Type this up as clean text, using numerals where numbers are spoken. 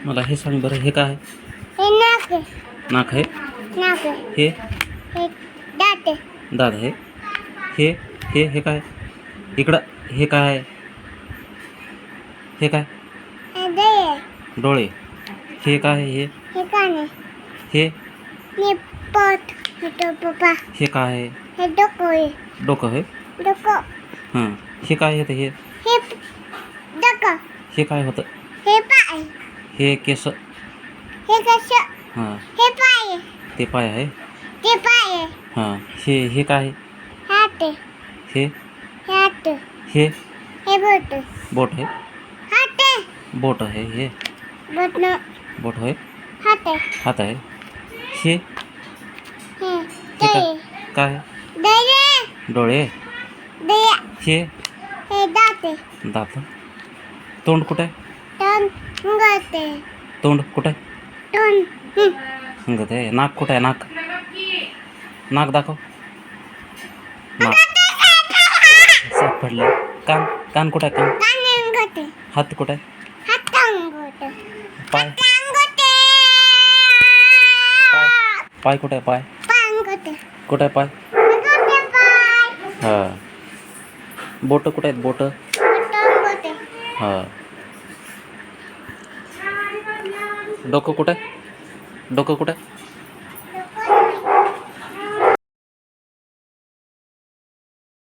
मला हे सांग बरं, हे काय आहे? हे नाक आहे. नाक आहे. नाक आहे. हे हे दात आहे. दात आहे. हे हे हे काय? इकडं हे काय आहे? हे काय? हे दही आहे. डोळे. हे काय आहे? हे कान आहे. हे हे पोट. हे तो पप्पा. हे काय आहे? हे डोकं आहे. डोकं आहे. डोकं. हां. हे काय आहे? हे हे डोकं. हे काय होतं? हे पाय. हे केस. हे कसं. हां. हे पाय आहे. ते पाय आहे. ते पाय आहे. हां. हे काय आहे? हात आहे. हे हे हात. हे हे बोट. बोट आहे. हात आहे. बोट आहे. हे बोट न. बोट आहे. हात आहे. हात आहे. हे हे हे दही. काय? दही. डोळे. दही. हे हे दात आहे. दात. तोंड कुठं आहे? तोंड मुंगत आहे. तोंड कुठं आहे? तोंड. हंगत आहे. नाक कुठं आहे? नाक. नाक दाखव. नाक सापडलं. कान. कान कुठं आहे? कान. कान मुंगत आहे. हात कुठं आहे? हात मुंगत आहे. पाय. मुंगत आहे. पाय. पाय कुठं आहे? पाय पाय मुंगत आहे. कुठं आहे? पाय. मुंगत आहे पाय. हां. बोट कुठं आहेत? बोट. बोट मुंगत आहे. हां. डोकं कुठं आहे? डोकं कुठं आहे?